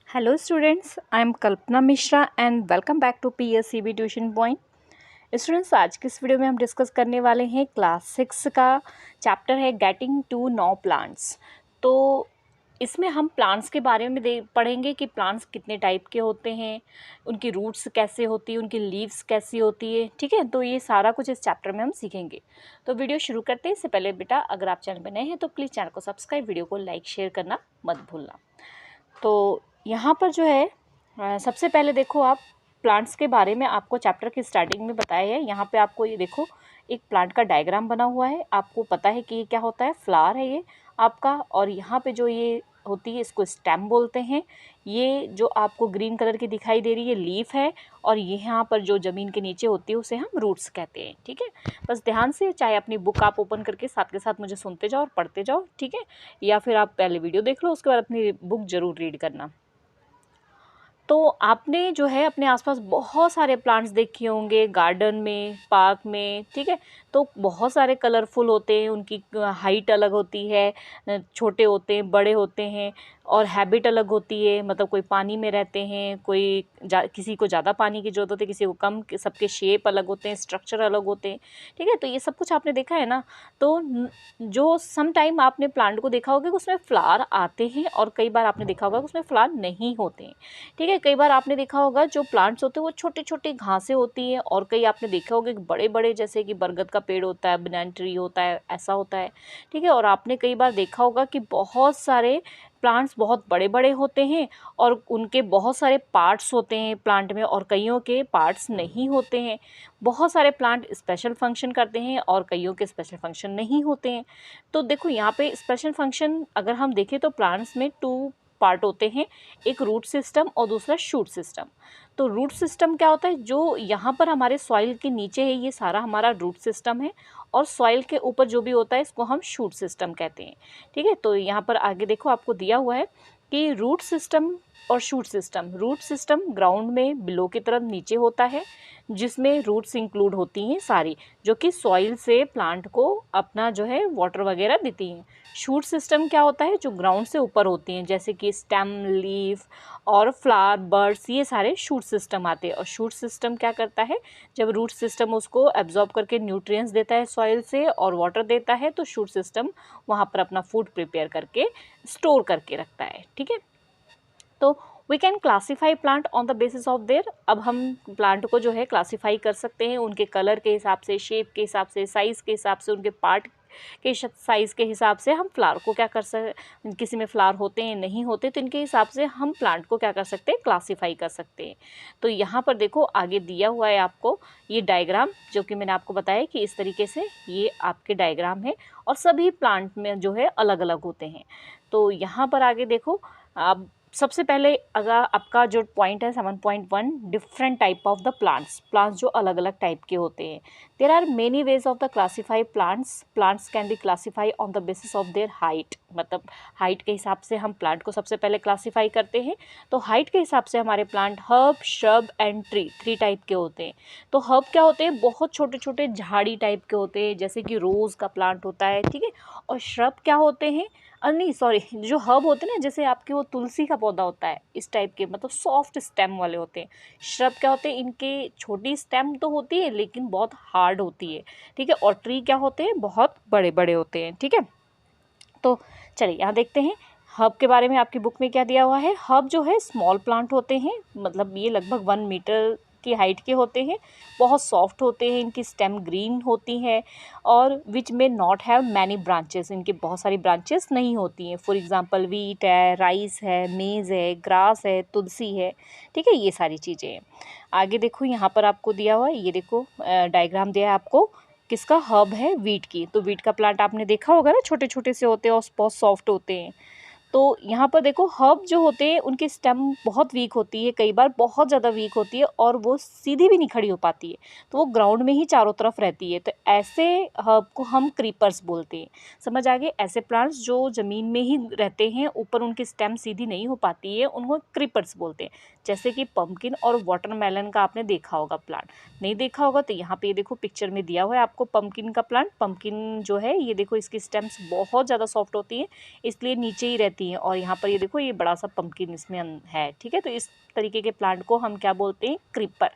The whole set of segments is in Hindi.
Hello students, I am Kalpana Mishra and welcome back to PSCB Tuition Point। Students, आज की इस वीडियो में हम डिस्कस करने वाले हैं क्लास 6 का चैप्टर है गेटिंग टू नो प्लांट्स। तो इसमें हम प्लांट्स के बारे में पढ़ेंगे कि प्लांट्स कितने टाइप के होते हैं, उनकी रूट्स कैसे होती है, उनकी लीव्स कैसी होती है। ठीक है, तो ये सारा कुछ इस चैप्टर में हम सीखेंगे। तो वीडियो शुरू करते हैं। इससे पहले बेटा, अगर आप चैनल पर नए हैं तो प्लीज़ चैनल को सब्सक्राइब, वीडियो को लाइक शेयर करना मत भूलना। तो यहाँ पर जो है सबसे पहले देखो, आप प्लांट्स के बारे में आपको चैप्टर की स्टार्टिंग में बताया है। यहाँ पे आपको ये देखो एक प्लांट का डायग्राम बना हुआ है। आपको पता है कि ये क्या होता है, फ्लावर है ये आपका। और यहाँ पे जो ये होती है इसको स्टेम बोलते हैं। ये जो आपको ग्रीन कलर की दिखाई दे रही है लीफ है, और ये यहाँ पर जो ज़मीन के नीचे होती है उसे हम रूट्स कहते हैं। ठीक है, बस ध्यान से, चाहे अपनी बुक आप ओपन करके साथ के साथ मुझे सुनते जाओ और पढ़ते जाओ। ठीक है, या फिर आप पहले वीडियो देख लो, उसके बाद अपनी बुक ज़रूर रीड करना। तो आपने जो है अपने आसपास बहुत सारे प्लांट्स देखे होंगे, गार्डन में, पार्क में। ठीक है, तो बहुत सारे कलरफुल होते हैं, उनकी हाइट अलग होती है, छोटे होते हैं, बड़े होते हैं, और हैबिट अलग होती है। मतलब कोई पानी में रहते हैं, कोई किसी को ज़्यादा पानी की ज़रूरत होती है, किसी को कम। सबके शेप अलग होते हैं, स्ट्रक्चर अलग होते हैं। ठीक है, तो ये सब कुछ आपने देखा है ना। तो जो सम टाइम आपने प्लांट को देखा होगा कि उसमें फ्लावर आते हैं, और कई बार आपने देखा होगा कि उसमें फ्लावर नहीं होते हैं। ठीक है, कई बार आपने देखा होगा जो प्लांट्स होते हैं वो छोटे छोटे घासें होती हैं, और कई आपने देखा होगा कि बड़े बड़े, जैसे कि बरगद का पेड़ होता है, बनाना ट्री होता है, ऐसा होता है। ठीक है, और आपने कई बार देखा होगा कि बहुत सारे प्लांट्स बहुत बड़े बड़े होते हैं, और उनके बहुत सारे पार्ट्स होते हैं प्लांट में, और कईयों के पार्ट्स नहीं होते हैं। बहुत सारे प्लांट स्पेशल फंक्शन करते हैं और कईयों के स्पेशल फंक्शन नहीं होते हैं। तो देखो यहाँ पे स्पेशल फंक्शन अगर हम देखें तो प्लांट्स में 2 पार्ट होते हैं, एक रूट सिस्टम और दूसरा शूट सिस्टम। तो रूट सिस्टम क्या होता है, जो यहाँ पर हमारे सॉइल के नीचे है, ये सारा हमारा रूट सिस्टम है, और सॉइल के ऊपर जो भी होता है इसको हम शूट सिस्टम कहते हैं। ठीक है, तो यहाँ पर आगे देखो आपको दिया हुआ है कि रूट सिस्टम और shoot system. Root system ground में बिलो की तरफ नीचे होता है, जिसमें रूट्स इंक्लूड होती हैं सारी, जो कि सॉइल से प्लांट को अपना जो है वाटर वगैरह देती हैं। शूट सिस्टम क्या होता है, जो ग्राउंड से ऊपर होती हैं, जैसे कि स्टेम, लीफ और फ्लावर, बर्ड्स, ये सारे शूट सिस्टम आते हैं। और शूट सिस्टम क्या करता है, जब रूट सिस्टम उसको एब्जॉर्ब करके न्यूट्रिएंट्स देता है सॉइल से और वाटर देता है, तो शूट सिस्टम वहाँ पर अपना फूड प्रिपेयर करके स्टोर करके रखता है। ठीक है, तो we can classify plant on the basis of their. अब हम प्लांट को जो है क्लासीफाई कर सकते हैं उनके कलर के हिसाब से, शेप के हिसाब से, साइज़ के हिसाब से, उनके पार्ट के साइज़ के हिसाब से। हम फ्लावर को क्या कर सकते, किसी में फ्लावर होते हैं नहीं होते, तो इनके हिसाब से हम प्लांट को क्या कर सकते हैं, क्लासीफाई कर सकते हैं। तो यहाँ पर देखो आगे दिया हुआ है आपको ये डायग्राम, जो कि मैंने आपको बताया कि इस तरीके से ये आपके डायग्राम है, और सभी प्लांट में जो है अलग अलग होते हैं। तो यहाँ पर आगे देखो, अब सबसे पहले अगर आपका जो पॉइंट है 7.1, different type of the plants जो अलग अलग टाइप के होते हैं। There are many ways of the classify plants can be classify on the basis of their height. मतलब हाइट के हिसाब से हम प्लांट को सबसे पहले क्लासीफाई करते हैं। तो हाइट के हिसाब से हमारे plant herb, shrub and tree 3 type के होते हैं। तो हर्ब क्या होते हैं, बहुत छोटे छोटे झाड़ी टाइप के होते हैं, जैसे कि रोज़ का प्लांट होता है। ठीक है, और श्रब क्या होते हैं, नहीं सॉरी, जो हर्ब होते हैं ना, जैसे आपके वो तुलसी का पौधा होता है, इस टाइप के, मतलब सॉफ्ट स्टेम वाले होते हैं। श्रब क्या होते हैं, इनके छोटी स्टेम तो होती है लेकिन बहुत हार्ड होती है। ठीक है, और ट्री क्या होते हैं, बहुत बड़े बड़े होते हैं। ठीक है, तो चलिए यहाँ देखते हैं हर्ब के बारे में। आपकी बुक में क्या दिया हुआ है, हर्ब जो है स्मॉल प्लांट होते हैं, मतलब ये लगभग 1 मीटर की हाइट के होते हैं, बहुत सॉफ्ट होते हैं, इनकी स्टेम ग्रीन होती है, और विच में नॉट हैव मैनी ब्रांचेस, इनके बहुत सारी ब्रांचेस नहीं होती हैं। फॉर एग्जांपल वीट है, राइस है, मेज़ है, ग्रास है, तुलसी है। ठीक है, ये सारी चीज़ें हैं। आगे देखो यहाँ पर आपको दिया हुआ है, ये देखो डायग्राम दिया है आपको, किसका, हर्ब है, वीट की। तो वीट का प्लांट आपने देखा होगा ना, छोटे छोटे से होते हैं और बहुत सॉफ्ट होते हैं। तो यहाँ पर देखो हर्ब जो होते हैं उनकी स्टेम बहुत वीक होती है, कई बार बहुत ज़्यादा वीक होती है, और वो सीधी भी नहीं खड़ी हो पाती है, तो वो ग्राउंड में ही चारों तरफ रहती है। तो ऐसे हर्ब को हम क्रीपर्स बोलते हैं। समझ आ गए, ऐसे प्लांट्स जो ज़मीन में ही रहते हैं, ऊपर उनकी स्टेम सीधी नहीं हो पाती है, उनको क्रीपर्स बोलते हैं। जैसे कि पम्पकिन और वाटरमेलन का आपने देखा होगा प्लांट, नहीं देखा होगा तो यहाँ पे ये देखो पिक्चर में दिया हुआ है आपको पम्पकिन का प्लांट। पम्पकिन जो है ये देखो, इसकी स्टेम्स बहुत ज़्यादा सॉफ्ट होती हैं, इसलिए नीचे ही रहती रहती हैं। और यहाँ पर ये देखो, ये बड़ा सा पंपकिन इसमें है, ठीक है। तो इस तरीके के प्लांट को हम क्या बोलते हैं? क्रीपर।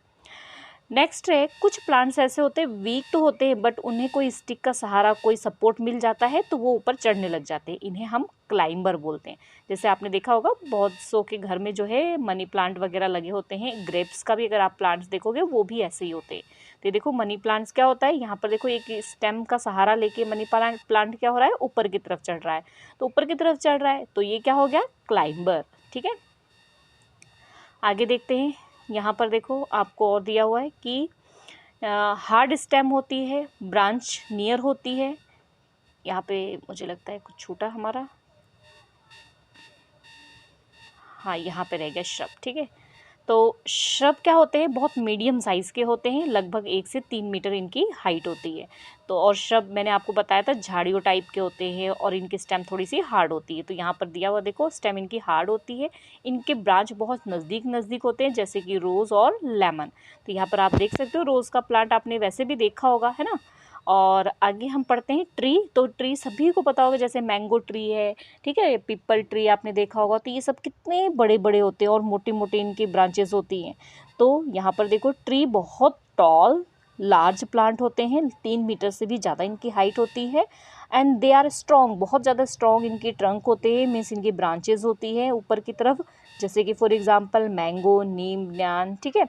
नेक्स्ट है, कुछ प्लांट्स ऐसे होते हैं वीक तो होते हैं बट उन्हें कोई स्टिक का सहारा, कोई सपोर्ट मिल जाता है तो वो ऊपर चढ़ने लग जाते हैं, इन्हें हम क्लाइंबर बोलते हैं। जैसे आपने देखा होगा बहुत सौ के घर में जो है मनी प्लांट वगैरह लगे होते हैं। ग्रेप्स का भी अगर आप प्लांट्स देखोगे वो भी ऐसे ही होते हैं। तो ये देखो मनी प्लांट्स क्या होता है, यहाँ पर देखो एक स्टेम का सहारा लेके मनी प्लांट क्या हो रहा है? ऊपर की तरफ चढ़ रहा है। तो ऊपर की तरफ चढ़ रहा है तो ये क्या हो गया? क्लाइंबर, ठीक है। आगे देखते हैं, यहाँ पर देखो आपको और दिया हुआ है कि हार्ड स्टेम होती है, ब्रांच नियर होती है। यहाँ पे मुझे लगता है कुछ छूटा हमारा, हाँ यहाँ पे रह गया श्रब, ठीक है। तो श्रब क्या होते हैं? बहुत मीडियम साइज़ के होते हैं, लगभग 1 से 3 मीटर इनकी हाइट होती है। तो और श्रब मैंने आपको बताया था झाड़ियों टाइप के होते हैं और इनकी स्टेम थोड़ी सी हार्ड होती है। तो यहाँ पर दिया हुआ देखो, स्टेम इनकी हार्ड होती है, इनके ब्रांच बहुत नज़दीक होते हैं, जैसे कि रोज़ और लेमन। तो यहाँ पर आप देख सकते हो रोज़ का प्लांट आपने वैसे भी देखा होगा, है ना। और आगे हम पढ़ते हैं ट्री। तो ट्री सभी को पता होगा, जैसे मैंगो ट्री है, ठीक है, पीपल ट्री आपने देखा होगा। तो ये सब कितने बड़े बड़े होते हैं और मोटी मोटी इनकी ब्रांचेस होती हैं। तो यहाँ पर देखो ट्री बहुत टॉल लार्ज प्लांट होते हैं, 3 मीटर से भी ज़्यादा इनकी हाइट होती है। एंड दे आर स्ट्रॉन्ग, बहुत ज़्यादा स्ट्रॉन्ग इनके ट्रंक होते हैं, मीन्स इनकी ब्रांचेज होती हैं ऊपर की तरफ, जैसे कि फॉर एग्जांपल मैंगो, नीम, न्यान, ठीक है।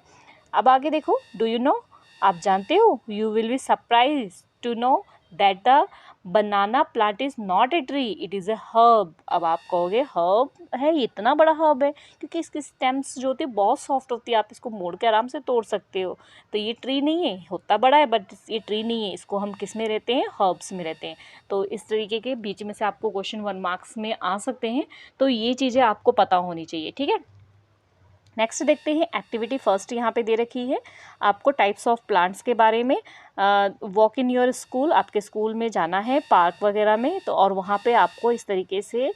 अब आगे देखो, डू यू नो, आप जानते हो, you will be surprise to know that the banana plant is not a tree, it is a herb. अब आप कहोगे हर्ब है, इतना बड़ा हर्ब है? क्योंकि इसकी स्टेम्स जो होती है बहुत सॉफ्ट होती है, आप इसको मोड़ के आराम से तोड़ सकते हो। तो ये ट्री नहीं है, होता बड़ा है बट ये ट्री नहीं है, इसको हम किस में रहते हैं? हर्ब्स में रहते हैं। तो इस तरीके के बीच में से आपको क्वेश्चन 1 मार्क्स में आ सकते हैं, तो ये चीज़ें आपको पता होनी चाहिए, ठीक है। नेक्स्ट देखते हैं एक्टिविटी फर्स्ट, यहाँ पे दे रखी है आपको टाइप्स ऑफ प्लांट्स के बारे में। वॉक इन योर स्कूल, आपके स्कूल में जाना है पार्क वगैरह में, तो और वहाँ पे आपको इस तरीके से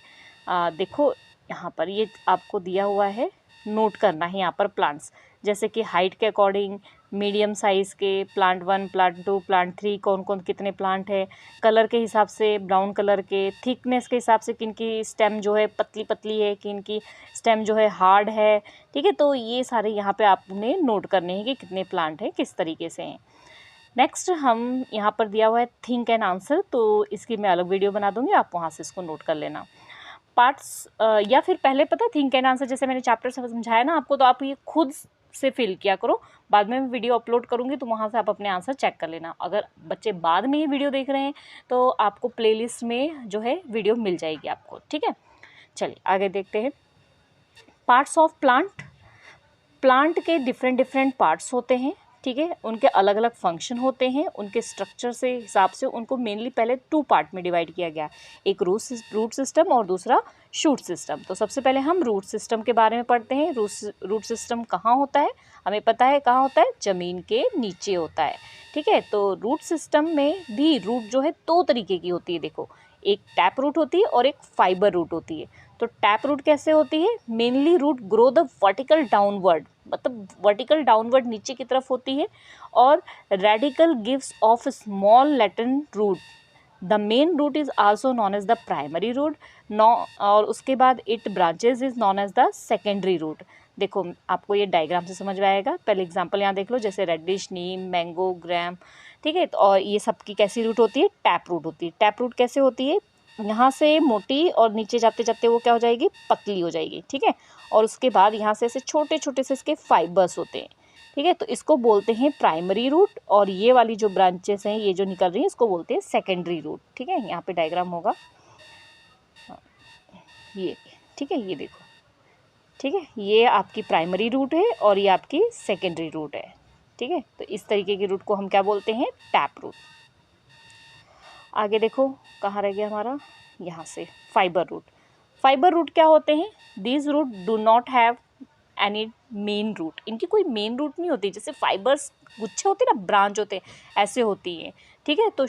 देखो यहाँ पर ये आपको दिया हुआ है, नोट करना है यहाँ पर प्लांट्स, जैसे कि हाइट के अकॉर्डिंग, मीडियम साइज़ के, प्लांट 1, प्लांट 2, प्लांट 3, कौन कौन कितने प्लांट है, कलर के हिसाब से, ब्राउन कलर के, थिकनेस के हिसाब से, किन की स्टेम जो है पतली पतली है, किन की स्टेम जो है हार्ड है, ठीक है। तो ये सारे यहाँ पे आपने नोट करने हैं कि कितने प्लांट हैं, किस तरीके से हैं। नेक्स्ट हम यहाँ पर दिया हुआ है थिंक एंड आंसर, तो इसकी मैं अलग वीडियो बना दूँगी, आप वहाँ से इसको नोट कर लेना। पार्ट्स या फिर पहले पता है थिंक एंड आंसर, जैसे मैंने चैप्टर से समझाया ना आपको, तो आप ये खुद से फिल किया करो, बाद में मैं वीडियो अपलोड करूँगी तो वहाँ से आप अपने आंसर चेक कर लेना। अगर बच्चे बाद में ये वीडियो देख रहे हैं तो आपको प्लेलिस्ट में जो है वीडियो मिल जाएगी आपको, ठीक है। चलिए आगे देखते हैं। पार्ट्स ऑफ प्लांट, प्लांट के डिफरेंट पार्ट्स होते हैं, ठीक है, उनके अलग अलग फंक्शन होते हैं, उनके स्ट्रक्चर से हिसाब से उनको मेनली पहले 2 पार्ट में डिवाइड किया गया, एक रूट सिस्टम और दूसरा शूट सिस्टम। तो सबसे पहले हम रूट सिस्टम के बारे में पढ़ते हैं। रूट सिस्टम कहाँ होता है? हमें पता है कहाँ होता है, ज़मीन के नीचे होता है, ठीक है। तो रूट सिस्टम में भी रूट जो है 2 तरीके की होती है, देखो, एक टैप रूट होती है और एक फाइबर रूट होती है। तो टैप रूट कैसे होती है? Mainly root grow the vertical downward, मतलब वर्टिकल डाउनवर्ड नीचे की तरफ होती है, और radicle gives of small latent root. The main root is also known as the primary root, और उसके बाद it branches is known as the secondary root. देखो आपको ये डायग्राम से समझ में आएगा। पहले एग्जांपल यहाँ देख लो, जैसे रेडिश, नीम, मैंगो, ग्राम, ठीक है। तो और ये सब की कैसी रूट होती है? टैप रूट होती है। टैप रूट कैसे होती है? यहाँ से मोटी और नीचे जाते जाते वो क्या हो जाएगी? पतली हो जाएगी, ठीक है। और उसके बाद यहाँ से ऐसे छोटे छोटे से इसके फाइबर्स होते हैं, ठीक है। तो इसको बोलते हैं प्राइमरी रूट, और ये वाली जो ब्रांचेस हैं ये जो निकल रही हैं इसको बोलते हैं सेकेंडरी रूट, ठीक है। यहाँ पे डायग्राम होगा ये, ठीक है, ये देखो, ठीक है, ये आपकी प्राइमरी रूट है और ये आपकी सेकेंडरी रूट है, ठीक है। तो इस तरीके की रूट को हम क्या बोलते हैं? Tap root. आगे देखो कहाँ रह गया हमारा, यहाँ से फाइबर रूट। फाइबर रूट क्या होते हैं? These root do not have any main root, इनकी कोई मेन रूट नहीं होती, जैसे फाइबर्स गुच्छे होते हैं ना, ब्रांच होते हैं, ऐसे होती हैं, ठीक है। तो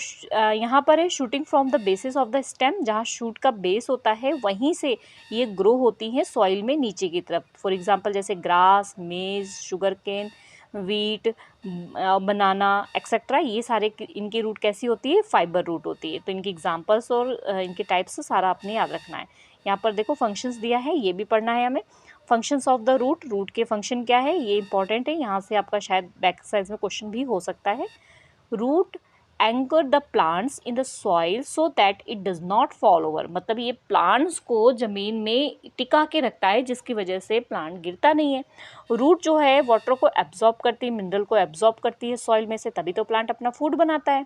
यहाँ पर है shooting from the basis of the stem, जहाँ शूट का बेस होता है वहीं से ये ग्रो होती हैं सॉइल में नीचे की तरफ। फॉर एग्जांपल जैसे ग्रास, मेज, शुगर केन, वीट, बनाना एक्सेट्रा, ये सारे इनकी रूट कैसी होती है? फाइबर रूट होती है। तो इनकी एग्जांपल्स और इनके टाइप्स सारा आपने याद रखना है। यहाँ पर देखो फंक्शंस दिया है, ये भी पढ़ना है हमें। Functions of the root, root के फंक्शन क्या है ये इंपॉर्टेंट है, यहाँ से आपका शायद बैक साइड में क्वेश्चन भी हो सकता है। Root anchor the plants in the soil so that it does not fall over, मतलब ये प्लांट्स को ज़मीन में टिका के रखता है जिसकी वजह से प्लांट गिरता नहीं है। रूट जो है वाटर को एब्जॉर्ब करती है, मिनरल को एब्जॉर्ब करती है सॉइल में से, तभी तो प्लांट अपना फूड बनाता है।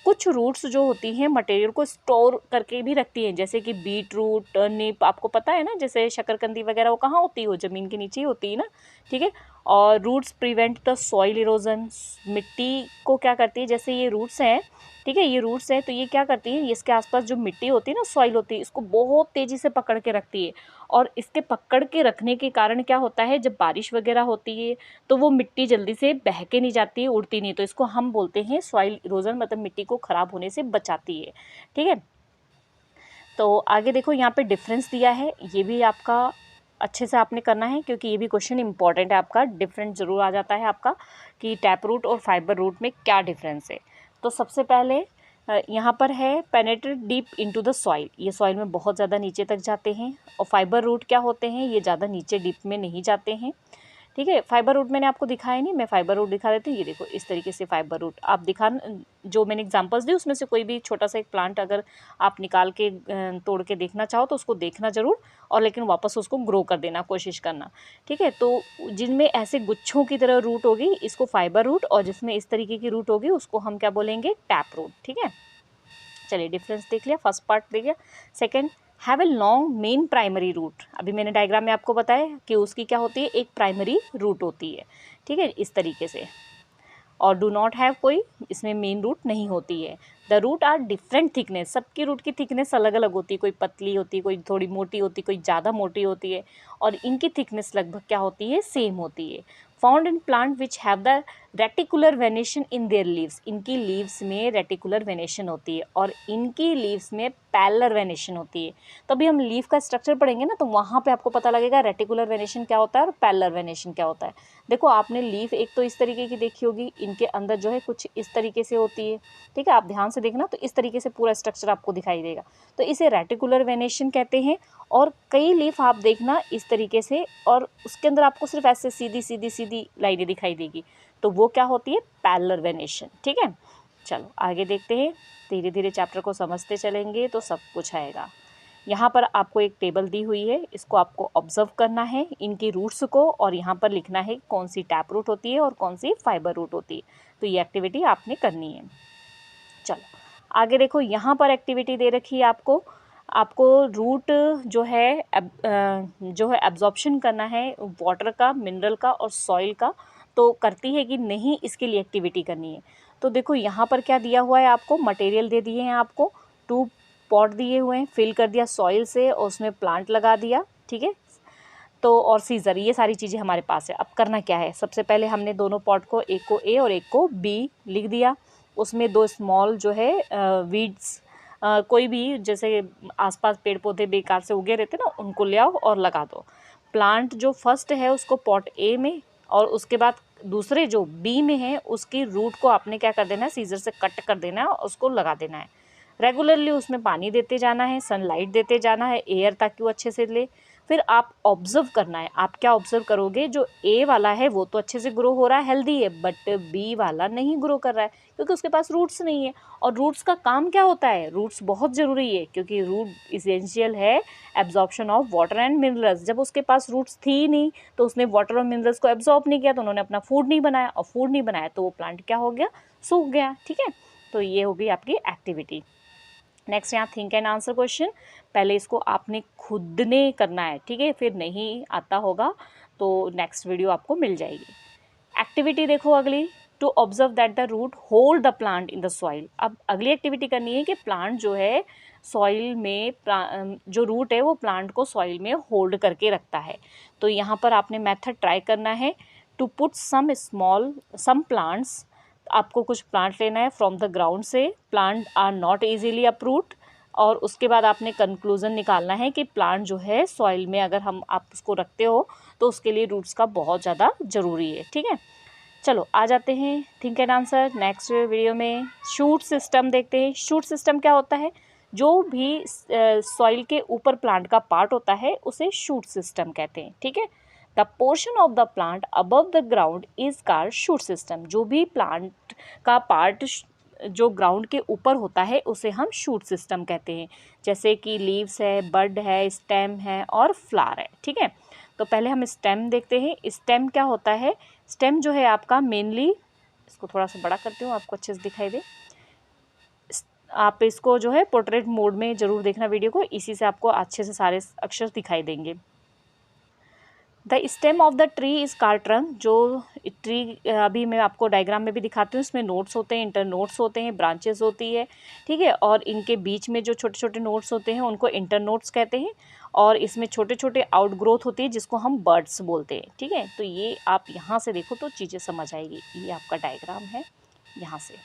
कुछ रूट्स जो होती हैं मटेरियल को स्टोर करके भी रखती हैं, जैसे कि बीट रूट, टर्निप, आपको पता है ना, जैसे शकरकंदी वगैरह, वो कहाँ होती है, वो ज़मीन के नीचे ही होती है ना, ठीक है। और roots prevent the soil erosion, मिट्टी को क्या करती है, जैसे ये रूट्स हैं, ठीक है, ये रूट्स हैं तो ये क्या करती है, इसके आसपास जो मिट्टी होती है ना, सॉइल होती है, इसको बहुत तेज़ी से पकड़ के रखती है। और इसके पकड़ के रखने के कारण क्या होता है, जब बारिश वगैरह होती है तो वो मिट्टी जल्दी से बह के नहीं जाती है, उड़ती नहीं, तो इसको हम बोलते हैं सॉइल इरोजन, मतलब मिट्टी को ख़राब होने से बचाती है, ठीक है। तो आगे देखो यहाँ पे डिफरेंस दिया है, ये भी आपका अच्छे से आपने करना है क्योंकि ये भी क्वेश्चन इंपॉर्टेंट है आपका, डिफरेंस ज़रूर आ जाता है आपका कि टैप रूट और फाइबर रूट में क्या डिफरेंस है। तो सबसे पहले यहाँ पर है penetrate deep into the soil, ये सॉइल में बहुत ज़्यादा नीचे तक जाते हैं। और फाइबर रूट क्या होते हैं, ये ज़्यादा नीचे डीप में नहीं जाते हैं, ठीक है। फाइबर रूट मैंने आपको दिखाया नहीं, मैं फाइबर रूट दिखा देती हूँ। ये देखो इस तरीके से फाइबर रूट आप दिखा, जो मैंने एग्जांपल्स दी उसमें से कोई भी छोटा सा एक प्लांट अगर आप निकाल के तोड़ के देखना चाहो तो उसको देखना ज़रूर, और लेकिन वापस उसको ग्रो कर देना कोशिश करना, ठीक है। तो जिनमें ऐसे गुच्छों की तरह रूट होगी इसको फाइबर रूट, और जिसमें इस तरीके की रूट होगी उसको हम क्या बोलेंगे, टैप रूट, ठीक है। चलिए डिफरेंस देख लिया, फर्स्ट पार्ट देख लिया। Second, have a long main primary root, अभी मैंने डायग्राम में आपको बताया कि उसकी क्या होती है, एक प्राइमरी रूट होती है, ठीक है, इस तरीके से। और डू नॉट हैव, कोई इसमें मेन रूट नहीं होती है। The root are different thickness, सबकी रूट की थिकनेस अलग अलग होती है, कोई पतली होती है, कोई थोड़ी मोटी होती है, कोई ज़्यादा मोटी होती है, और इनकी थिकनेस लगभग क्या होती है, सेम होती है। Found in plant which have the reticular venation in their leaves, इनकी लीव्स में रेटिकुलर वेनेशन होती है और इनकी लीव्स में पैरेलल वेनेशन होती है। तो अभी हम लीफ का स्ट्रक्चर पढ़ेंगे ना, तो वहाँ पे आपको पता लगेगा रेटिकुलर वेनेशन क्या होता है और पैरेलल वेनेशन क्या होता है। देखो आपने लीफ एक तो इस तरीके की देखी होगी, इनके अंदर जो है कुछ इस तरीके से होती है, ठीक है, आप ध्यान से देखना, तो इस तरीके से पूरा स्ट्रक्चर आपको दिखाई देगा, तो इसे रेटिकुलर वेनेशन कहते हैं। और कई लीफ आप देखना इस तरीके से, और उसके अंदर आपको सिर्फ ऐसे सीधी सीधी सीधी लाइनें दिखाई देगी, तो वो क्या होती है, पैरेलल वेनेशन, ठीक है। चलो आगे देखते हैं, धीरे धीरे चैप्टर को समझते चलेंगे तो सब कुछ आएगा। यहाँ पर आपको एक टेबल दी हुई है, इसको आपको ऑब्जर्व करना है, इनकी रूट्स को, और यहाँ पर लिखना है कौन सी टैप रूट होती है और कौन सी फाइबर रूट होती है। तो ये एक्टिविटी आपने करनी है। चलो आगे देखो, यहाँ पर एक्टिविटी दे रखी है आपको, रूट जो है एब्जॉर्प्शन करना है वाटर का, मिनरल का और सॉइल का, तो करती है कि नहीं, इसके लिए एक्टिविटी करनी है। तो देखो यहाँ पर क्या दिया हुआ है आपको, मटेरियल दे दिए हैं आपको, 2 पॉट दिए हुए हैं, फिल कर दिया सॉइल से और उसमें प्लांट लगा दिया, ठीक है। तो और सीजर, ये सारी चीज़ें हमारे पास है। अब करना क्या है, सबसे पहले हमने दोनों पॉट को, एक को ए और एक को बी लिख दिया, उसमें 2 स्मॉल जो है वीड्स, कोई भी जैसे आसपास पेड़ पौधे बेकार से उगे रहते ना, उनको ले आओ और लगा दो। प्लांट जो फर्स्ट है उसको पॉट ए में, और उसके बाद दूसरे जो बी में है उसकी रूट को आपने क्या कर देना है, सीजर से कट कर देना है और उसको लगा देना है। रेगुलरली उसमें पानी देते जाना है, सनलाइट देते जाना है, एयर, ताकि वो अच्छे से ले। फिर आप ऑब्जर्व करना है, आप क्या ऑब्जर्व करोगे, जो ए वाला है वो तो अच्छे से ग्रो हो रहा है, हेल्दी है, बट बी वाला नहीं ग्रो कर रहा है क्योंकि उसके पास रूट्स नहीं है। और रूट्स का काम क्या होता है, रूट्स बहुत ज़रूरी है क्योंकि रूट इसेंशियल है absorption of water and minerals. जब उसके पास रूट्स थी ही नहीं तो उसने वाटर और मिनरल्स को एब्जॉर्ब नहीं किया, तो उन्होंने अपना फूड नहीं बनाया, और फूड नहीं बनाया तो वो प्लांट क्या हो गया, सूख गया, ठीक है। तो ये होगी आपकी एक्टिविटी। नेक्स्ट यहाँ थिंक एंड आंसर क्वेश्चन, पहले इसको आपने खुद ने करना है, ठीक है, फिर नहीं आता होगा तो नेक्स्ट वीडियो आपको मिल जाएगी। एक्टिविटी देखो अगली, to observe that the root hold the plant in the soil. अब अगली एक्टिविटी करनी है कि प्लांट जो है सॉइल में, जो रूट है वो प्लांट को सॉइल में होल्ड करके रखता है। तो यहाँ पर आपने मेथड ट्राई करना है, टू पुट सम प्लांट्स, आपको कुछ प्लांट लेना है फ्रॉम द ग्राउंड से, plant are not easily uproot, और उसके बाद आपने कंक्लूजन निकालना है कि प्लांट जो है सॉइल में अगर आप उसको रखते हो तो उसके लिए रूट्स का बहुत ज़्यादा ज़रूरी है, ठीक है। चलो आ जाते हैं think and answer next video में। शूट सिस्टम देखते हैं। शूट सिस्टम क्या होता है, जो भी सॉइल के ऊपर प्लांट का पार्ट होता है उसे शूट सिस्टम कहते हैं, ठीक है। The portion of the plant above the ground is called shoot system. जो भी प्लांट का पार्ट जो ग्राउंड के ऊपर होता है उसे हम शूट सिस्टम कहते हैं, जैसे कि लीव्स है, बड है, स्टेम है और फ्लावर है, ठीक है। तो पहले हम स्टेम देखते हैं। स्टेम क्या होता है? स्टेम जो है आपका मेनली, इसको थोड़ा सा बड़ा करती हूँ आपको अच्छे से दिखाई दे। आप इसको जो है पोर्ट्रेट मोड में ज़रूर देखना वीडियो को, इसी से आपको अच्छे से सारे अक्षर दिखाई देंगे। The stem of the tree is called trunk. जो ट्री अभी मैं आपको डायग्राम में भी दिखाती हूँ, इसमें नोट्स होते हैं, इंटर नोट्स होते हैं, ब्रांचेस होती है, ठीक है। और इनके बीच में जो छोटे छोटे नोट्स होते हैं उनको इंटर नोट्स कहते हैं। और इसमें छोटे छोटे आउटग्रोथ होती है जिसको हम बर्ड्स बोलते हैं, ठीक है। तो ये आप यहाँ से देखो तो चीज़ें समझ आएगी। ये आपका डायग्राम है, यहाँ से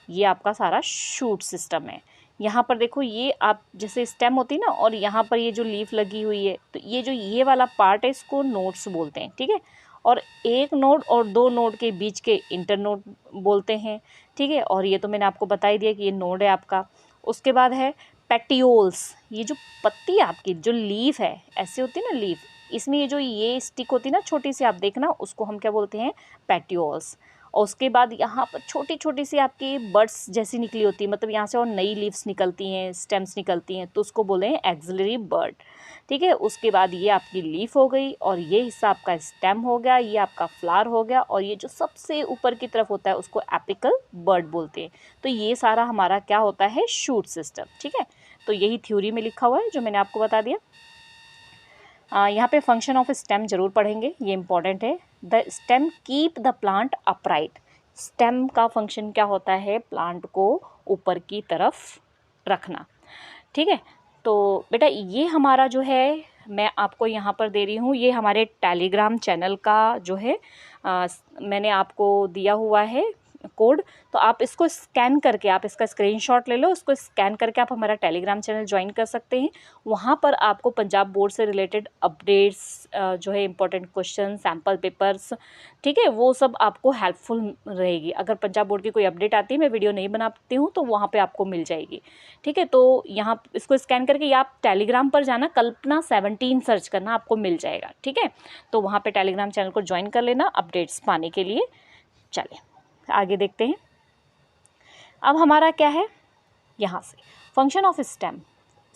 ये आपका सारा शूट सिस्टम है। यहाँ पर देखो, ये आप जैसे स्टेम होती है ना, और यहाँ पर ये जो लीफ लगी हुई है, तो ये जो ये वाला पार्ट है इसको नोड्स बोलते हैं, ठीक है। और एक नोड और दो नोड के बीच के इंटर नोड बोलते हैं, ठीक है। और ये तो मैंने आपको बता ही दिया कि ये नोड है आपका। उसके बाद है पेटियोल्स। ये जो पत्ती आपकी जो लीफ है, ऐसे होती है ना लीफ, इसमें ये जो ये स्टिक होती है ना छोटी सी, आप देखना उसको हम क्या बोलते हैं? पेटियोल्स। और उसके बाद यहाँ पर छोटी छोटी सी आपकी बड्स जैसी निकली होती है, मतलब यहाँ से और नई लीव्स निकलती हैं, स्टेम्स निकलती हैं, तो उसको बोले हैं एक्सिलरी बड, ठीक है। उसके बाद ये आपकी लीफ हो गई, और ये हिस्सा आपका स्टेम हो गया, ये आपका फ्लावर हो गया, और ये जो सबसे ऊपर की तरफ होता है उसको एपिकल बड बोलते हैं। तो ये सारा हमारा क्या होता है? शूट सिस्टम, ठीक है। तो यही थ्योरी में लिखा हुआ है जो मैंने आपको बता दिया। यहाँ पे फंक्शन ऑफ स्टेम जरूर पढ़ेंगे, ये इंपॉर्टेंट है। The stem keep the plant upright. Stem का फंक्शन क्या होता है? प्लांट को ऊपर की तरफ रखना, ठीक है। तो बेटा ये हमारा जो है, मैं आपको यहाँ पर दे रही हूँ, ये हमारे टेलीग्राम चैनल का जो है मैंने आपको दिया हुआ है कोड। तो आप इसको स्कैन करके, आप इसका स्क्रीनशॉट ले लो, उसको स्कैन करके आप हमारा टेलीग्राम चैनल ज्वाइन कर सकते हैं। वहाँ पर आपको पंजाब बोर्ड से रिलेटेड अपडेट्स जो है, इंपॉर्टेंट क्वेश्चन, सैम्पल पेपर्स, ठीक है, वो सब आपको हेल्पफुल रहेगी। अगर पंजाब बोर्ड की कोई अपडेट आती है, मैं वीडियो नहीं बनाती हूँ, तो वहाँ पर आपको मिल जाएगी, ठीक है। तो यहाँ इसको स्कैन करके या आप टेलीग्राम पर जाना, कल्पना 17 सर्च करना, आपको मिल जाएगा, ठीक है। तो वहाँ पर टेलीग्राम चैनल को ज्वाइन कर लेना अपडेट्स पाने के लिए। चलिए आगे देखते हैं। अब हमारा क्या है, यहाँ से फंक्शन ऑफ स्टेम।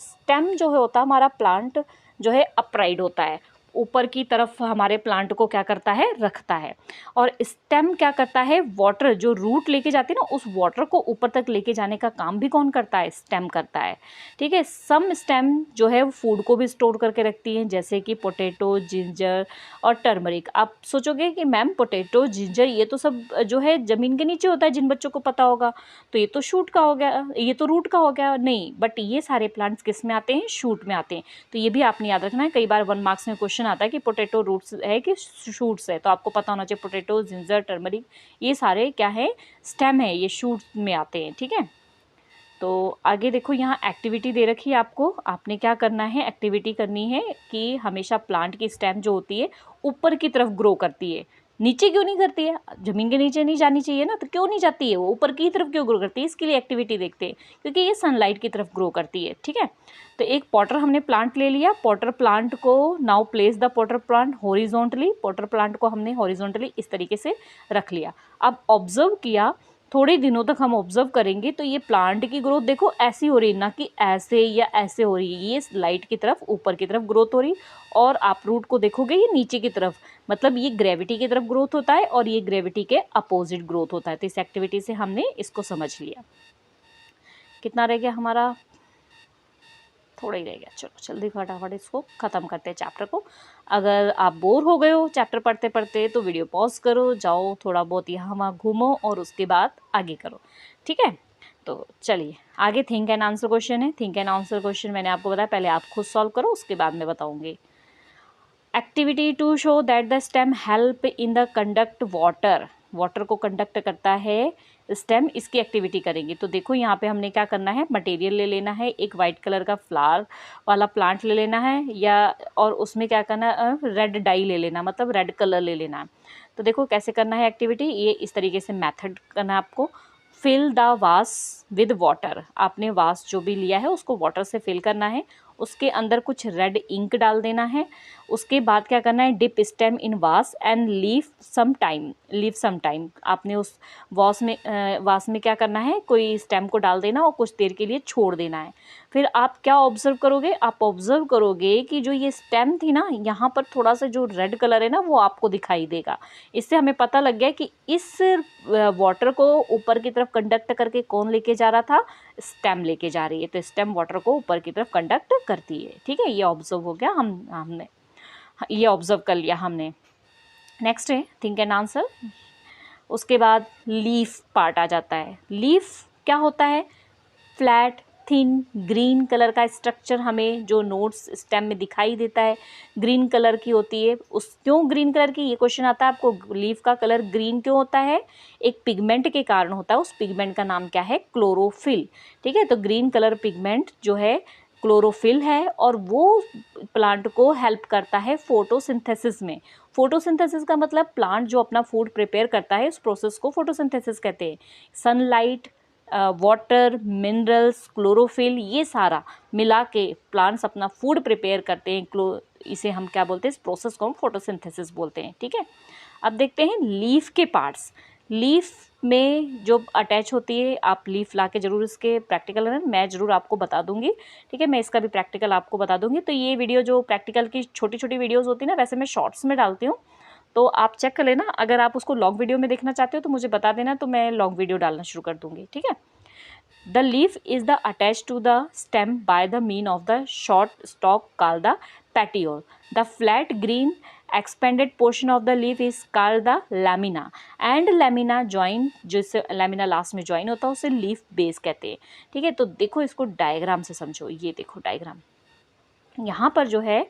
स्टेम जो है होता है हमारा, प्लांट जो है अपराइट होता है, ऊपर की तरफ हमारे प्लांट को क्या करता है? रखता है। और स्टेम क्या करता है? वाटर जो रूट लेके जाती है ना, उस वाटर को ऊपर तक लेके जाने का काम भी कौन करता है? स्टेम करता है, ठीक है। सम स्टेम जो है फूड को भी स्टोर करके रखती हैं, जैसे कि पोटैटो, जिंजर और टर्मरिक। आप सोचोगे कि मैम पोटैटो, जिंजर ये तो सब जो है ज़मीन के नीचे होता है, जिन बच्चों को पता होगा, तो ये तो शूट का हो गया, ये तो रूट का हो गया। नहीं, बट ये सारे प्लांट्स किस में आते हैं? शूट में आते हैं। तो ये भी आपने याद रखना है, कई बार 1 मार्क्स में क्वेश्चन आता है कि पोटैटो रूट्स है कि शूट्स है, तो आपको पता होना चाहिए पोटैटो, जिंजर, टर्मरिक ये सारे क्या है? स्टेम है, ये शूट में आते हैं, ठीक है। तो आगे देखो, यहाँ एक्टिविटी दे रखी है आपको, आपने क्या करना है? एक्टिविटी करनी है कि हमेशा प्लांट की स्टेम जो होती है ऊपर की तरफ ग्रो करती है, नीचे क्यों नहीं करती है? ज़मीन के नीचे नहीं जानी चाहिए ना, तो क्यों नहीं जाती है वो? ऊपर की तरफ क्यों ग्रो करती है? इसके लिए एक्टिविटी देखते हैं, क्योंकि ये सनलाइट की तरफ ग्रो करती है, ठीक है। तो एक पॉटर हमने प्लांट ले लिया, पॉटर प्लांट को now place the Potter plant horizontally. Potter plant को हमने हॉरिजॉन्टली इस तरीके से रख लिया। अब ऑब्जर्व किया, थोड़े दिनों तक हम ऑब्जर्व करेंगे तो ये प्लांट की ग्रोथ देखो ऐसी हो रही है, ना कि ऐसे या ऐसे हो रही है, ये लाइट की तरफ ऊपर की तरफ ग्रोथ हो रही। और आप रूट को देखोगे ये नीचे की तरफ, मतलब ये ग्रेविटी की तरफ ग्रोथ होता है और ये ग्रेविटी के अपोजिट ग्रोथ होता है। तो इस एक्टिविटी से हमने इसको समझ लिया। कितना रह गया हमारा? थोड़ा ही रह गया। चलो जल्दी फटाफट इसको ख़त्म करते हैं चैप्टर को। अगर आप बोर हो गए हो चैप्टर पढ़ते पढ़ते तो वीडियो पॉज करो, जाओ थोड़ा बहुत यहाँ वहाँ घूमो और उसके बाद आगे करो, ठीक है। तो चलिए आगे थिंक एंड आंसर क्वेश्चन है। थिंक एंड आंसर क्वेश्चन मैंने आपको बताया, पहले आप खुद सॉल्व करो, उसके बाद मैं बताऊँगी। Activity to show that the stem help in the conduct water. Water को कंडक्ट करता है स्टेम, इसकी एक्टिविटी करेंगे। तो देखो यहाँ पे हमने क्या करना है, मटेरियल ले लेना है, एक वाइट कलर का फ्लावर वाला प्लांट ले लेना है, या और उसमें क्या करना है, रेड डाई ले लेना, मतलब रेड कलर ले लेना है। तो देखो कैसे करना है एक्टिविटी, ये इस तरीके से मेथड करना है आपको। फिल द वास विद वाटर, आपने वास जो भी लिया है उसको वाटर से फिल करना है, उसके अंदर कुछ रेड इंक डाल देना है। उसके बाद क्या करना है, डिप स्टेम इन वास एंड लीव सम टाइम, आपने उस वास में क्या करना है, कोई स्टेम को डाल देना और कुछ देर के लिए छोड़ देना है। फिर आप क्या ऑब्जर्व करोगे, आप ऑब्जर्व करोगे कि जो ये स्टेम थी ना, यहाँ पर थोड़ा सा जो रेड कलर है ना वो आपको दिखाई देगा। इससे हमें पता लग गया कि इस वाटर को ऊपर की तरफ कंडक्ट करके कौन लेके जा रहा था, स्टेम लेके जा रही है। तो स्टेम वाटर को ऊपर की तरफ कंडक्ट करती है। ठीक है, ये ऑब्जर्व हो गया, हमने ये ऑब्जर्व कर लिया हमने। नेक्स्ट है थिंक एंड आंसर। उसके बाद लीफ पार्ट आ जाता है। लीफ क्या होता है, फ्लैट थिन ग्रीन कलर का स्ट्रक्चर हमें जो नोट्स स्टेम में दिखाई देता है, ग्रीन कलर की होती है। उस क्यों ग्रीन कलर की, ये क्वेश्चन आता है आपको, लीफ का कलर ग्रीन क्यों होता है, एक पिगमेंट के कारण होता है। उस पिगमेंट का नाम क्या है, क्लोरोफिल। ठीक है, तो ग्रीन कलर पिगमेंट जो है क्लोरोफिल है और वो प्लांट को हेल्प करता है फोटोसिंथेसिस में। फोटोसिंथेसिस का मतलब प्लांट जो अपना फूड प्रिपेयर करता है, उस प्रोसेस को फोटोसिंथेसिस कहते हैं। सनलाइट, वाटर, मिनरल्स, क्लोरोफिल, ये सारा मिला के प्लांट्स अपना फूड प्रिपेयर करते हैं। इसे हम क्या बोलते हैं, इस प्रोसेस को हम फोटोसिंथेसिस बोलते हैं। ठीक है, अब देखते हैं लीफ के पार्ट्स। लीफ में जो अटैच होती है, आप लीफ ला के जरूर इसके प्रैक्टिकल है, मैं ज़रूर आपको बता दूंगी। ठीक है, मैं इसका भी प्रैक्टिकल आपको बता दूंगी। तो ये वीडियो जो प्रैक्टिकल की छोटी छोटी वीडियोज़ होती है ना, वैसे मैं शॉर्ट्स में डालती हूँ, तो आप चेक कर लेना। अगर आप उसको लॉन्ग वीडियो में देखना चाहते हो तो मुझे बता देना, तो मैं लॉन्ग वीडियो डालना शुरू कर दूंगी। ठीक है, the leaf is the attach to the stem by the mean of the short stalk called the petiole. The flat green expanded portion of the leaf is called the lamina and lamina join, जिससे लैमिना लास्ट में ज्वाइन होता है उसे लीफ बेस कहते हैं। ठीक है, तो देखो इसको डायग्राम से समझो। ये देखो डायग्राम, यहाँ पर जो है,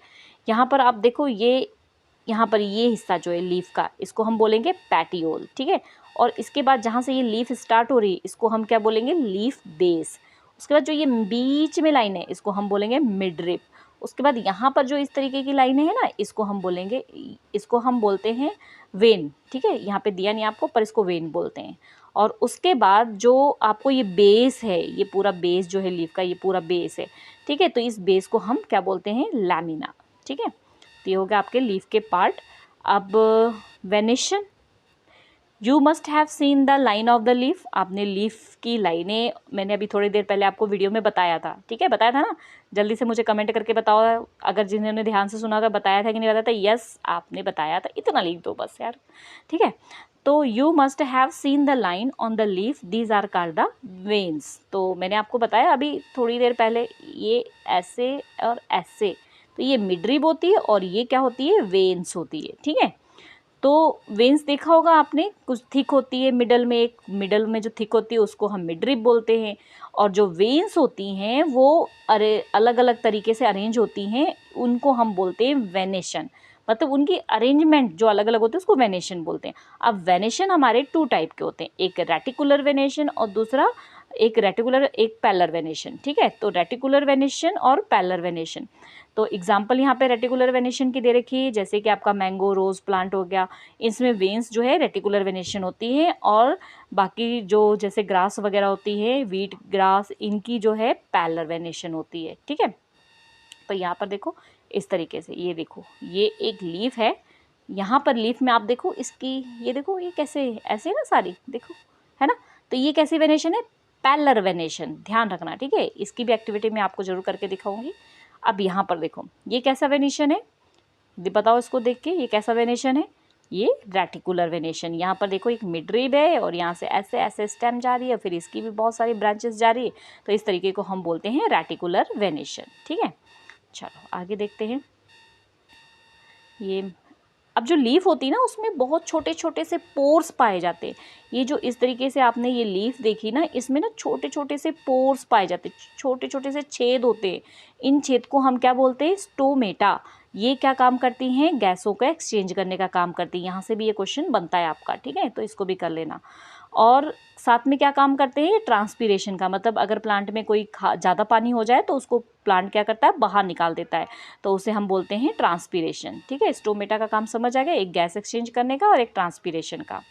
यहाँ पर आप देखो, ये यहाँ पर ये हिस्सा जो है लीफ का, इसको हम बोलेंगे पैटियोल। ठीक है, और इसके बाद जहाँ से ये लीफ स्टार्ट हो रही है, इसको हम क्या बोलेंगे, लीफ बेस। उसके बाद जो ये बीच में लाइन है, इसको हम बोलेंगे मिडरिप। उसके बाद यहाँ पर जो इस तरीके की लाइनें हैं ना, इसको हम बोलेंगे, इसको हम बोलते हैं वेन। ठीक है, यहाँ पे दिया नहीं आपको, पर इसको वेन बोलते हैं। और उसके बाद जो आपको ये बेस है, ये पूरा बेस जो है लीफ का, ये पूरा बेस है। ठीक है, तो इस बेस को हम क्या बोलते हैं, लैमिना। ठीक है, तो ये हो गया आपके लीफ के पार्ट। अब venation, you must have seen the line of the leaf. आपने लीफ की लाइनें, मैंने अभी थोड़ी देर पहले आपको वीडियो में बताया था। ठीक है, बताया था ना, जल्दी से मुझे कमेंट करके बताओ अगर जिन्होंने ध्यान से सुना होगा, बताया था कि नहीं बताया था। यस, आपने बताया था, इतना लिख दो बस यार। ठीक है, तो you must have seen the line on the leaf, these are called the veins. तो मैंने आपको बताया अभी थोड़ी देर पहले, ये ऐसे और ऐसे, तो ये मिडरिब होती है और ये क्या होती है, वेन्स होती है। ठीक है, तो वेन्स देखा होगा आपने, कुछ थिक होती है मिडल में, एक मिडल में जो थिक होती है उसको हम मिडरिब बोलते हैं। और जो वेन्स होती हैं वो अलग अलग तरीके से अरेंज होती हैं, उनको हम बोलते हैं वेनेशन। मतलब उनकी अरेंजमेंट जो अलग अलग होती है उसको वेनेशन बोलते हैं। अब वेनेशन हमारे 2 टाइप के होते हैं, एक रेटिकुलर वेनेशन और दूसरा एक रेटिकुलर, एक पैलर वेनेशन। ठीक है, तो रेटिकुलर वेनेशन और पैलर वेनेशन। तो एग्जाम्पल यहाँ पे रेटिकुलर वेनेशन की दे रखी है, जैसे कि आपका मैंगो रोज प्लांट हो गया, इसमें वेन्स जो है रेटिकुलर वेनेशन होती है। और बाकी जो जैसे ग्रास वगैरह होती है, वीट ग्रास, इनकी जो है पैलर वेनेशन होती है। ठीक है, तो यहाँ पर देखो इस तरीके से, ये देखो ये एक लीफ है, यहाँ पर लीफ में आप देखो इसकी, ये देखो ये कैसे ऐसे है ना सारी, देखो है ना, तो ये कैसी वेनेशन है, पैलर वेनेशन, ध्यान रखना। ठीक है, इसकी भी एक्टिविटी मैं आपको जरूर करके दिखाऊंगी। अब यहाँ पर देखो ये कैसा वेनेशन है, बताओ इसको देख के, ये कैसा वेनेशन है, ये रेटिकुलर वेनेशन। यहाँ पर देखो एक मिडरिब है और यहाँ से ऐसे ऐसे स्टेम जा रही है, फिर इसकी भी बहुत सारी ब्रांचेस जा रही है, तो इस तरीके को हम बोलते हैं रेटिकुलर वेनेशन। ठीक है, चलो आगे देखते हैं। ये अब जो लीफ होती है ना, उसमें बहुत छोटे छोटे से पोर्स पाए जाते हैं। ये जो इस तरीके से आपने ये लीफ देखी ना, इसमें ना छोटे छोटे से पोर्स पाए जाते हैं, छोटे छोटे से छेद होते हैं। इन छेद को हम क्या बोलते हैं, स्टोमेटा। ये क्या काम करती हैं, गैसों का एक्सचेंज करने का काम करती है। यहाँ से भी ये क्वेश्चन बनता है आपका। ठीक है, तो इसको भी कर लेना। और साथ में क्या काम करते हैं, ट्रांसपीरेशन का, मतलब अगर प्लांट में कोई ज़्यादा पानी हो जाए तो उसको प्लांट क्या करता है, बाहर निकाल देता है, तो उसे हम बोलते हैं ट्रांसपीरेशन। ठीक है, स्टोमेटा का काम समझ आ गया, एक गैस एक्सचेंज करने का और एक ट्रांसपीरेशन का।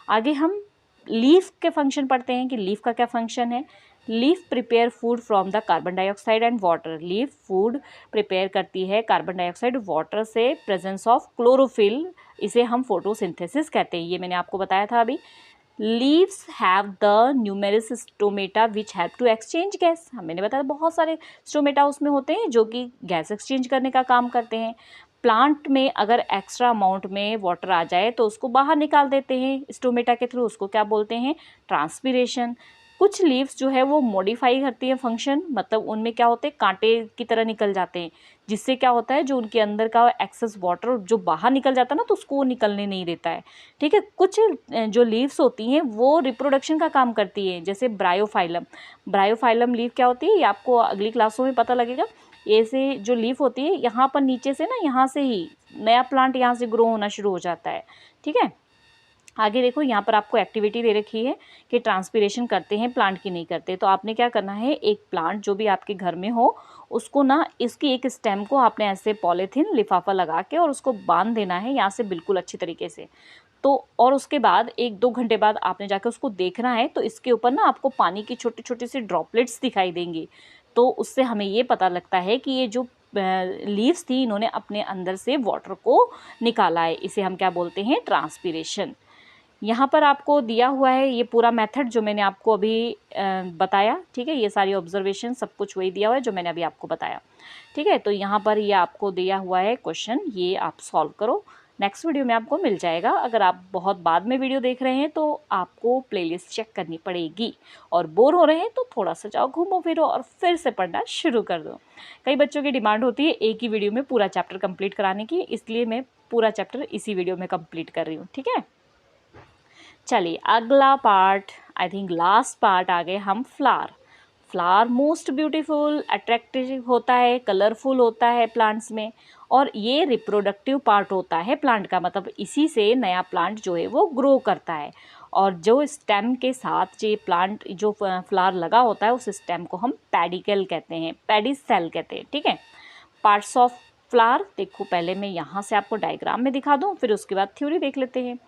आगे हम लीफ के फंक्शन पढ़ते हैं कि लीफ का क्या फंक्शन है। Leaf prepare food from the carbon dioxide and water. Leaf food prepare करती है कार्बन डाइऑक्साइड वाटर से, प्रेजेंस ऑफ क्लोरोफिल, इसे हम फोटोसिंथेसिस कहते हैं, ये मैंने आपको बताया था अभी। Leaves have the numerous stomata which have to exchange gas, मैंने बताया बहुत सारे स्टोमेटा उसमें होते हैं जो कि गैस एक्सचेंज करने का काम करते हैं। प्लांट में अगर एक्स्ट्रा अमाउंट में वाटर आ जाए तो उसको बाहर निकाल देते हैं स्टोमेटा के थ्रू, उसको क्या बोलते हैं, ट्रांसपीरेशन। कुछ लीव्स जो है वो मॉडिफाई करती है फंक्शन, मतलब उनमें क्या होते हैं, कांटे की तरह निकल जाते हैं, जिससे क्या होता है जो उनके अंदर का एक्सेस वाटर जो बाहर निकल जाता है ना, तो उसको निकलने नहीं देता है। ठीक है, कुछ जो लीव्स होती हैं वो रिप्रोडक्शन का काम करती है, जैसे ब्रायोफाइलम। ब्रायोफाइलम लीव क्या होती है ये आपको अगली क्लासों में पता लगेगा। ऐसे जो लीफ होती है यहाँ पर नीचे से ना, यहाँ से ही नया प्लांट यहाँ से ग्रो होना शुरू हो जाता है। ठीक है, आगे देखो यहाँ पर आपको एक्टिविटी दे रखी है कि ट्रांसपीरेशन करते हैं प्लांट की नहीं करते। तो आपने क्या करना है, एक प्लांट जो भी आपके घर में हो उसको ना, इसकी एक स्टेम को आपने ऐसे पॉलीथीन लिफाफा लगा के और उसको बांध देना है यहाँ से बिल्कुल अच्छी तरीके से। तो और उसके बाद 1-2 घंटे बाद आपने जाकर उसको देखना है, तो इसके ऊपर ना आपको पानी की छोटी छोटी सी ड्रॉपलेट्स दिखाई देंगी। तो उससे हमें ये पता लगता है कि ये जो लीव्स थी इन्होंने अपने अंदर से वाटर को निकाला है, इसे हम क्या बोलते हैं, ट्रांसपीरेशन। यहाँ पर आपको दिया हुआ है ये पूरा मेथड जो मैंने आपको अभी बताया। ठीक है, ये सारी ऑब्जर्वेशन सब कुछ वही दिया हुआ है जो मैंने अभी आपको बताया। ठीक है, तो यहाँ पर ये आपको दिया हुआ है क्वेश्चन, ये आप सॉल्व करो। नेक्स्ट वीडियो में आपको मिल जाएगा। अगर आप बहुत बाद में वीडियो देख रहे हैं तो आपको प्लेलिस्ट चेक करनी पड़ेगी, और बोर हो रहे हैं तो थोड़ा सा जाओ घूमो फिरो और फिर से पढ़ना शुरू कर दो। कई बच्चों की डिमांड होती है एक ही वीडियो में पूरा चैप्टर कंप्लीट कराने की, इसलिए मैं पूरा चैप्टर इसी वीडियो में कंप्लीट कर रही हूँ। ठीक है, चलिए अगला part, I think last part आ गए हम, flower. Flower most beautiful, attractive होता है, कलरफुल होता है प्लांट्स में, और ये रिप्रोडक्टिव पार्ट होता है प्लांट का, मतलब इसी से नया प्लांट जो है वो ग्रो करता है। और जो स्टेम के साथ जो प्लांट जो फ्लावर लगा होता है उस स्टेम को हम पेडिकल कहते हैं, पेडिसेल कहते हैं। ठीक है, पार्ट्स ऑफ फ्लावर देखो, पहले मैं यहाँ से आपको डायग्राम में दिखा दूँ, फिर उसके बाद थ्योरी देख लेते हैं।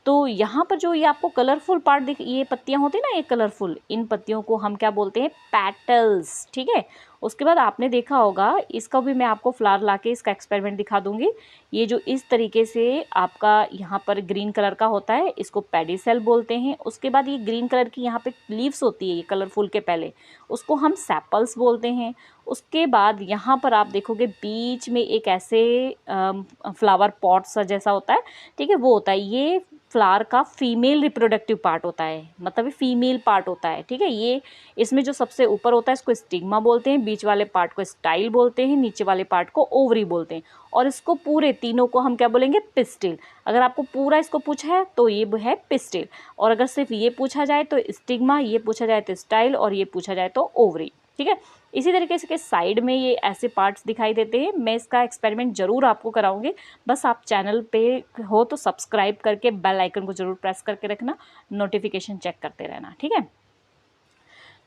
तो यहाँ पर जो ये आपको कलरफुल पार्ट दिख, ये पत्तियाँ होती हैं ना, ये कलरफुल, इन पत्तियों को हम क्या बोलते हैं, पेटल्स। ठीक है, उसके बाद आपने देखा होगा, इसका भी मैं आपको फ्लावर लाके इसका एक्सपेरिमेंट दिखा दूंगी। ये जो इस तरीके से आपका यहाँ पर ग्रीन कलर का होता है इसको पेडिसेल बोलते हैं। उसके बाद ये ग्रीन कलर की यहाँ पे लीव्स होती है ये कलरफुल के पहले, उसको हम सेपल्स बोलते हैं। उसके बाद यहाँ पर आप देखोगे बीच में एक ऐसे फ्लावर पॉट सा जैसा होता है, ठीक है, वो होता है, ये फ्लावर का फीमेल रिप्रोडक्टिव पार्ट होता है, मतलब फीमेल पार्ट होता है। ठीक है, ये इसमें जो सबसे ऊपर होता है इसको स्टिग्मा बोलते हैं, बीच वाले पार्ट को स्टाइल बोलते हैं, नीचे वाले पार्ट को ओवरी बोलते हैं, और इसको पूरे तीनों को हम क्या बोलेंगे, पिस्टिल। अगर आपको पूरा इसको पूछा है तो ये है पिस्टिल, और अगर सिर्फ ये पूछा जाए तो स्टिग्मा, ये पूछा जाए तो स्टाइल, और ये पूछा जाए तो ओवरी। ठीक है, इसी तरीके से के साइड में ये ऐसे पार्ट्स दिखाई देते हैं। मैं इसका एक्सपेरिमेंट ज़रूर आपको कराऊंगी, बस आप चैनल पे हो तो सब्सक्राइब करके बेल आइकन को ज़रूर प्रेस करके रखना, नोटिफिकेशन चेक करते रहना। ठीक है,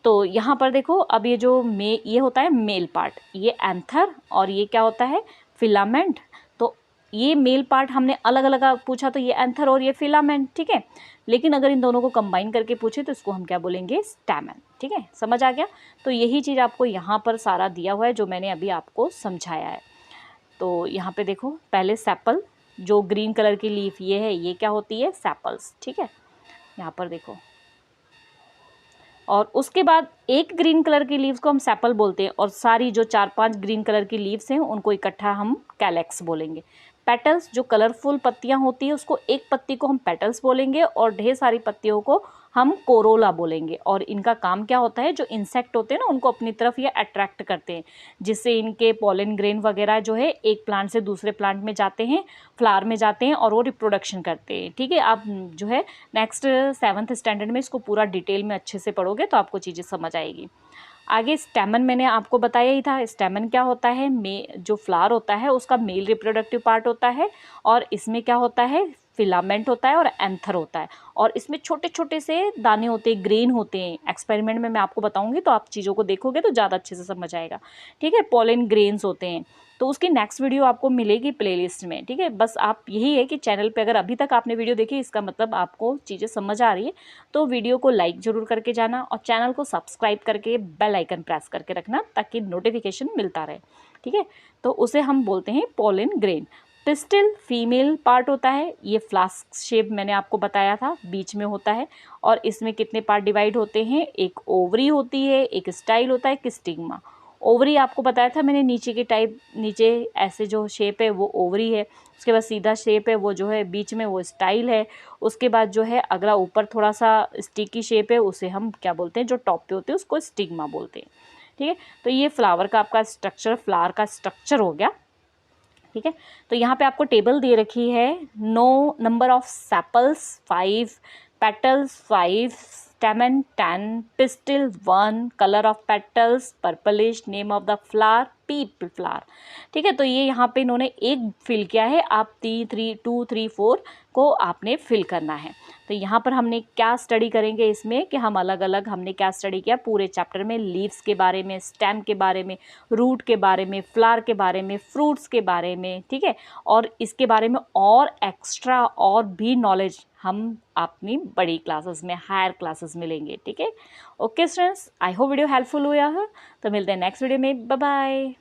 तो यहाँ पर देखो, अब ये जो ये होता है मेल पार्ट, ये एंथर, और ये क्या होता है, फिलामेंट। तो ये मेल पार्ट हमने अलग अलग पूछा, तो ये एंथर और ये फिलामेंट। ठीक है, लेकिन अगर इन दोनों को कंबाइन करके पूछे तो इसको हम क्या बोलेंगे, स्टैमेन। ठीक है, समझ आ गया। तो यही चीज़ आपको यहाँ पर सारा दिया हुआ है जो मैंने अभी आपको समझाया है। तो यहाँ पे देखो, पहले सेपल, जो ग्रीन कलर की लीफ ये है, ये क्या होती है, सेपल्स। ठीक है, यहाँ पर देखो, और उसके बाद एक ग्रीन कलर की लीव्स को हम सेपल बोलते हैं, और सारी जो 4-5 ग्रीन कलर की लीव्स हैं उनको इकट्ठा हम कैलेक्स बोलेंगे। पेटल्स, जो कलरफुल पत्तियां होती है उसको, एक पत्ती को हम पेटल्स बोलेंगे, और ढेर सारी पत्तियों को हम कोरोला बोलेंगे। और इनका काम क्या होता है, जो इंसेक्ट होते हैं ना उनको अपनी तरफ ये अट्रैक्ट करते हैं, जिससे इनके पॉलन ग्रेन वगैरह जो है एक प्लांट से दूसरे प्लांट में जाते हैं, फ्लावर में जाते हैं, और वो रिप्रोडक्शन करते हैं। ठीक है, आप जो है नेक्स्ट 7th स्टैंडर्ड में इसको पूरा डिटेल में अच्छे से पढ़ोगे तो आपको चीज़ें समझ आएगी। आगे स्टेमन मैंने आपको बताया ही था। स्टेमन क्या होता है, जो फ्लावर होता है उसका मेल रिप्रोडक्टिव पार्ट होता है, और इसमें क्या होता है, फिलामेंट होता है और एंथर होता है, और इसमें छोटे छोटे से दाने होते हैं, ग्रेन होते हैं। एक्सपेरिमेंट में मैं आपको बताऊंगी तो आप चीज़ों को देखोगे तो ज़्यादा अच्छे से समझ आएगा। ठीक है, पॉलन ग्रेन्स होते हैं। तो उसकी नेक्स्ट वीडियो आपको मिलेगी प्लेलिस्ट में, ठीक है। बस आप यही है कि चैनल पे अगर अभी तक आपने वीडियो देखी, इसका मतलब आपको चीज़ें समझ आ रही है, तो वीडियो को लाइक ज़रूर करके जाना और चैनल को सब्सक्राइब करके बेल आइकन प्रेस करके रखना ताकि नोटिफिकेशन मिलता रहे, ठीक है। तो उसे हम बोलते हैं pollen grain. Pistil female part होता है, ये फ्लास्क शेप मैंने आपको बताया था, बीच में होता है। और इसमें कितने पार्ट डिवाइड होते हैं, एक ओवरी होती है, एक स्टाइल होता है, एक स्टिग्मा। ओवरी आपको बताया था मैंने, नीचे की टाइप, नीचे ऐसे जो शेप है वो ओवरी है, उसके बाद सीधा शेप है वो जो है बीच में वो स्टाइल है, उसके बाद जो है अगला ऊपर थोड़ा सा स्टिकी शेप है, उसे हम क्या बोलते हैं, जो टॉप पे होते हैं उसको स्टिग्मा बोलते हैं, ठीक है। तो ये फ्लावर का आपका स्ट्रक्चर, फ्लावर का स्ट्रक्चर हो गया, ठीक है। तो यहाँ पे आपको टेबल दे रखी है, number of sepals 5, petals 5, स्टेमन 10, pistil 1, colour of petals purplish, name of the flower people flower, ठीक है। तो ये यहाँ पे इन्होंने एक फिल किया है, आप 2, 3, 4 को आपने फिल करना है। तो यहाँ पर हमने क्या स्टडी करेंगे इसमें कि हम अलग अलग हमने क्या स्टडी किया पूरे चैप्टर में, लीव्स के बारे में, स्टेम के बारे में, रूट के बारे में, फ्लावर के बारे में, फ्रूट्स के बारे में, ठीक है। और इसके बारे में और एक्स्ट्रा और भी नॉलेज हम अपनी बड़ी क्लासेस में, हायर क्लासेस में लेंगे, ठीक है। Okay students, I hope video helpful हुआ है। तो मिलते हैं नेक्स्ट वीडियो में, बाय बाय।